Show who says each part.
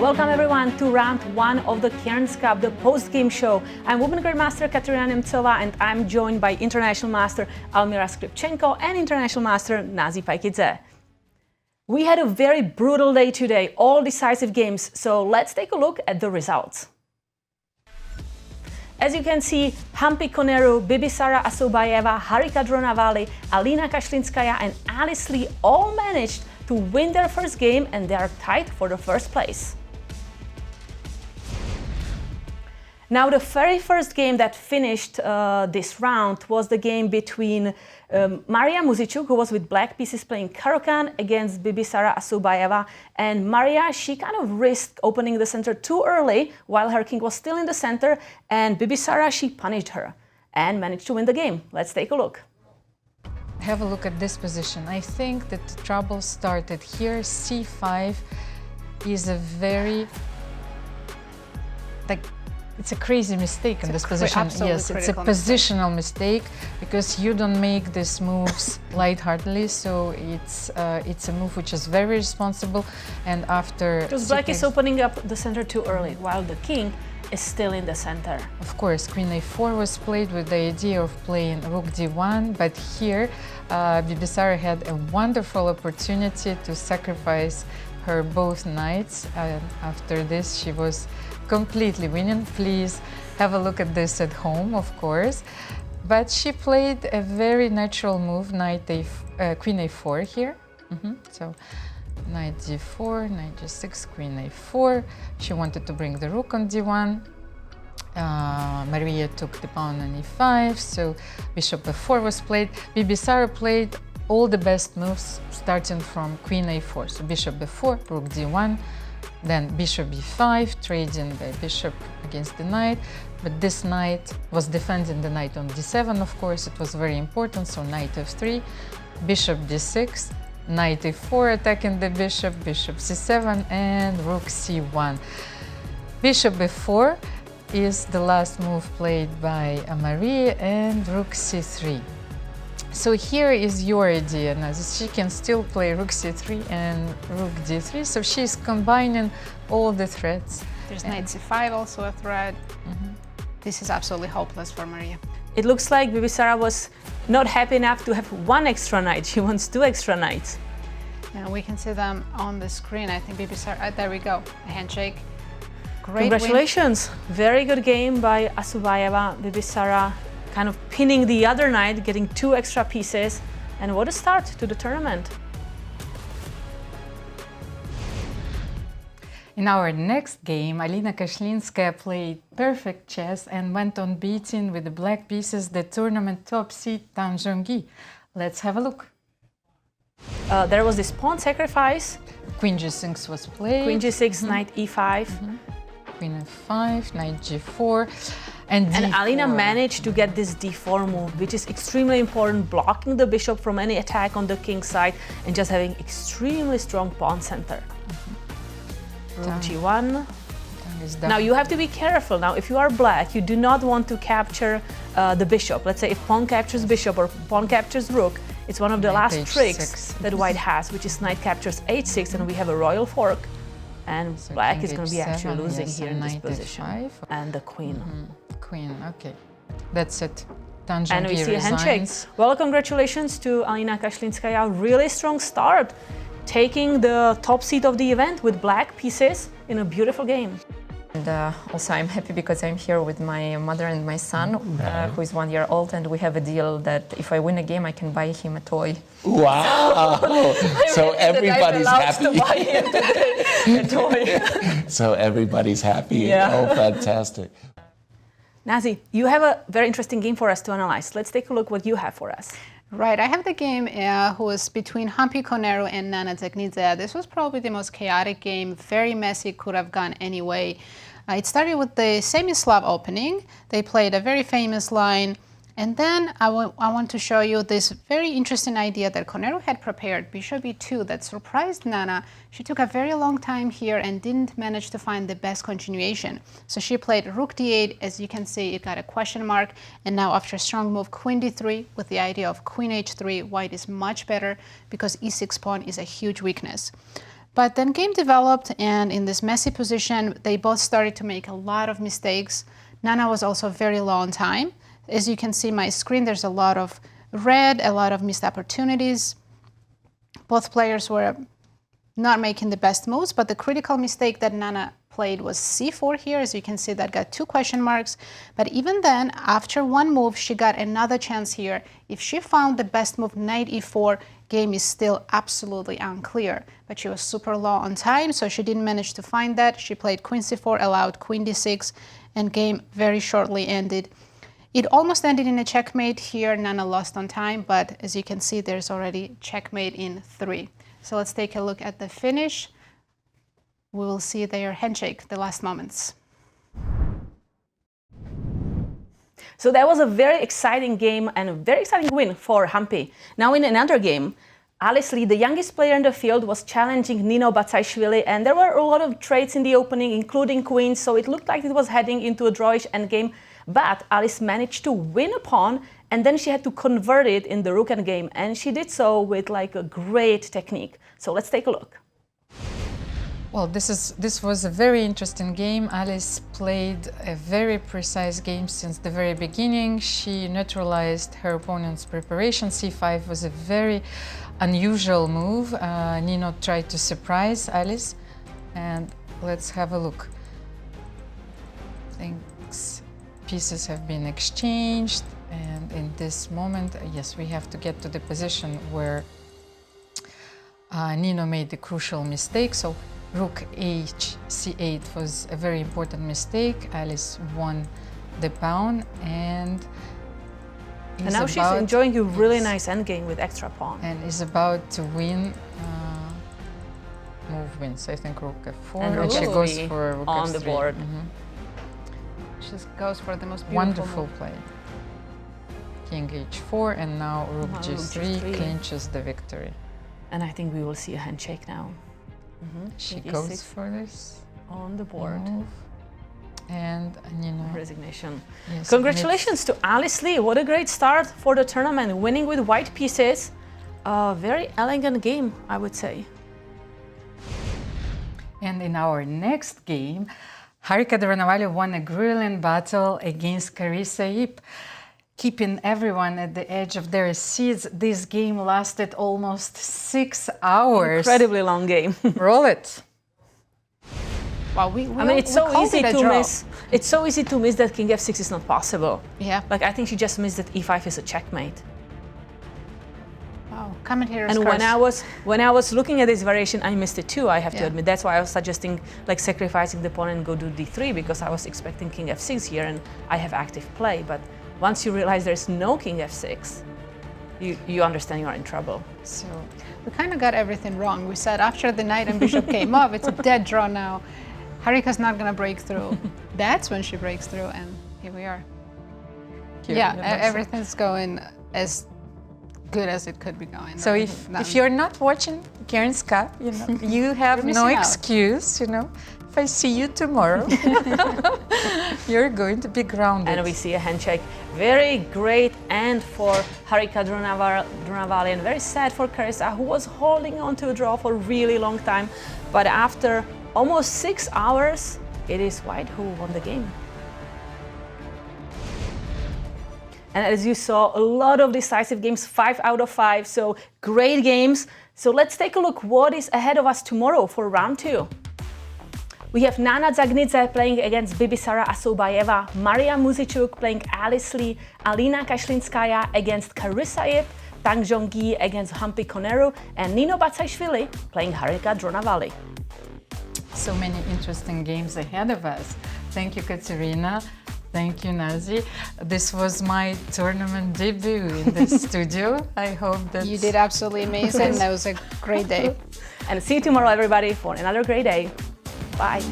Speaker 1: Welcome everyone to round one of the Cairns Cup, the post-game show. I'm Women Grandmaster Katerina Nemcova and I'm joined by International Master Almira Skripchenko and International Master Paikidze. We had a very brutal day today, all decisive games, so let's take a look at the results. As you can see, Hampi Koneru, Bibisara Asubayeva, Harika Dronavali, Alina Kashinskaya and Alice Lee all managed to win their first game and they are tied for the first place. Now, the very first game that finished this round was the game between Maria Muzychuk, who was with black pieces playing Karokan, against Bibisara Asubayeva. And Maria, she kind of risked opening the center too early while her king was still in the center. And Bibisara, she punished her and managed to win the game. Let's take a look.
Speaker 2: Have a look at this position. I think that the trouble started here. C5 is a very, it's a crazy mistake in this position. Yes, it's a positional mistake because you don't make these moves lightheartedly. So it's a move which is very responsible. And after
Speaker 1: because black is opening up the center too early while the king is still in the center.
Speaker 2: Of course, Queen A4 was played with the idea of playing Rook D1, but here Bibisara had a wonderful opportunity to sacrifice her both knights. After this, she was completely winning. Please have a look at this at home, of course. But she played a very natural move, Queen A4 here. So Knight D4, Knight G6, Queen A4. She wanted to bring the rook on D1. Maria took the pawn on E5, so Bishop F4 was played. Bibisara played all the best moves starting from Queen A4. So Bishop B4, Rook D1, then Bishop B5, trading the bishop against the knight. But this knight was defending the knight on D7, of course, it was very important. So Knight F3, Bishop D6, Knight A4 attacking the bishop, Bishop C7, and Rook C1. Bishop B4 is the last move played by Maria, and Rook C3. So here is your idea now. She can still play Rook C3 and Rook D3. So she's combining all the threats.
Speaker 3: There's Knight C5 also a threat. This is absolutely hopeless for Maria.
Speaker 1: It looks like Bibisara was not happy enough to have one extra knight. She wants two extra knights.
Speaker 3: Yeah, we can see them on the screen. I think Bibisara, there we go, a handshake. Great
Speaker 1: Congratulations. Win. Very good game by Asubayeva. Bibisara kind of pinning the other knight, getting two extra pieces. And what a start to the tournament.
Speaker 2: In our next game, Alina Kashinskaya played perfect chess and went on beating with the black pieces the tournament top seed Tanjongi. Let's have a look.
Speaker 1: There was this pawn sacrifice.
Speaker 2: Queen G6 was played.
Speaker 1: Queen G6, Knight E5.
Speaker 2: Queen F5, Knight G4, and D4.
Speaker 1: And Alina managed to get this D4 move, which is extremely important, blocking the bishop from any attack on the king's side and just having extremely strong pawn center. Rook G1. Now you have to be careful. Now, if you are black, you do not want to capture the bishop. Let's say if pawn captures bishop or pawn captures rook, it's one of the last tricks that white has, which is knight captures H6, and we have a royal fork. And so black is going to be actually losing here in this position. F5. And the queen.
Speaker 2: Queen, okay. That's it. Tanjongi
Speaker 1: and we see a handshake.
Speaker 2: resigns.
Speaker 1: Well, congratulations to Alina Kashinskaya. Really strong start, taking the top seat of the event with black pieces in a beautiful game.
Speaker 4: And also I'm happy because I'm here with my mother and my son, who is 1 year old, and we have a deal that if I win a game, I can buy him a toy.
Speaker 5: Wow! So everybody's happy.
Speaker 4: To buy him a toy.
Speaker 5: So everybody's happy.
Speaker 1: Yeah.
Speaker 5: Oh, fantastic.
Speaker 1: Nazi, you have a very interesting game for us to analyze. Let's take a look what you have for us.
Speaker 3: Right, I have the game who was between Hampi Koneru and Technita. This was probably the most chaotic game, very messy, could have gone any way. It started with the semi-Slav opening. They played a very famous line. And then I want to show you this very interesting idea that Koneru had prepared, Bishop E2, that surprised Nana. She took a very long time here and didn't manage to find the best continuation. So she played Rook D8. As you can see, it got a question mark. And now after a strong move, Queen D3 with the idea of Queen H3, white is much better because E6 pawn is a huge weakness. But then game developed, and in this messy position, they both started to make a lot of mistakes. Nana was also very low on time. As you can see my screen, there's a lot of red, a lot of missed opportunities. Both players were not making the best moves, but the critical mistake that Nana played was c4 here. As you can see, that got 2 question marks. But even then, after one move, she got another chance here. If she found the best move, knight e4, game is still absolutely unclear. But she was super low on time, so she didn't manage to find that. She played queen c4, allowed queen d6, and game very shortly ended. It almost ended in a checkmate here. Nana lost on time, but as you can see, there's already checkmate in 3. So let's take a look at the finish. We will see their handshake, the last moments.
Speaker 1: So that was a very exciting game and a very exciting win for Hampi. Now in another game, Alice Lee, the youngest player in the field, was challenging Nino Batai, and there were a lot of trades in the opening, including queens, so it looked like it was heading into a drawish endgame. But Alice managed to win a pawn, and then she had to convert it in the rook endgame, and she did so with like a great technique. So let's take a look.
Speaker 2: Well, this was a very interesting game. Alice played a very precise game since the very beginning. She neutralized her opponent's preparation. c5 was a very unusual move. Nino tried to surprise Alice, and let's have a look. Thanks. Pieces have been exchanged, and in this moment, yes, we have to get to the position where Nino made the crucial mistake. So rook h c8 was a very important mistake. Alice won the pawn, and
Speaker 1: now she's enjoying a really nice endgame with extra pawn.
Speaker 2: And is about to win. Move wins, I think, rook f4, and she goes for rook
Speaker 1: on
Speaker 2: f3.
Speaker 1: the board.
Speaker 3: She goes for the most beautiful
Speaker 2: Wonderful
Speaker 3: move.
Speaker 2: play. King h4, and now rook g3 clinches the victory.
Speaker 1: And I think we will see a handshake now.
Speaker 2: She
Speaker 1: King
Speaker 2: goes
Speaker 1: e6
Speaker 2: for this
Speaker 1: on the board.
Speaker 2: move, and Nino.
Speaker 1: Resignation.
Speaker 2: Yes,
Speaker 1: Congratulations to Alice Lee. What a great start for the tournament, winning with white pieces. A very elegant game, I would say.
Speaker 2: And in our next game, Harika Dronovali won a brilliant battle against Carissa Yip, keeping everyone at the edge of their seats. This game lasted almost 6 hours.
Speaker 1: Incredibly long game.
Speaker 2: Roll it.
Speaker 3: Wow,
Speaker 1: I mean, it's so easy to miss. It's so easy to miss that King f6 is not possible.
Speaker 3: Yeah.
Speaker 1: Like, I think she just missed that e5 is a checkmate.
Speaker 3: Wow, commentators.
Speaker 1: And when I was looking at this variation, I missed it too, I have to admit. That's why I was suggesting like sacrificing the pawn and go to d3, because I was expecting King f6 here and I have active play. But once you realize there's no King f6, you understand you're in trouble.
Speaker 3: So we kind of got everything wrong. We said after the knight and bishop came up, it's a dead draw now. Harika's not going to break through. That's when she breaks through, and here we are. Everything's going as good as it could be going.
Speaker 2: So if you're not watching Karen's Cup, you have no excuse, If I see you tomorrow, you're going to be grounded.
Speaker 1: And we see a handshake. Very great end for Harika Dronovali, and very sad for Carissa, who was holding on to a draw for a really long time. But after almost 6 hours, it is white who won the game. And as you saw, a lot of decisive games, 5 out of 5, so great games. So let's take a look what is ahead of us tomorrow for round 2. We have Nana Dzagnidzhe playing against Bibisara Asubayeva, Maria Muzychuk playing Alice Lee, Alina Kashinskaya against Carissa Yip, Tanjongi against Hampi Koneru, and Nino Batai playing Harika Dronovali.
Speaker 2: So many interesting games ahead of us. Thank you, Katerina. Thank you, Nazi. This was my tournament debut in the studio. I hope that
Speaker 3: you did absolutely amazing. That was a great day.
Speaker 1: And see you tomorrow, everybody, for another great day. Bye.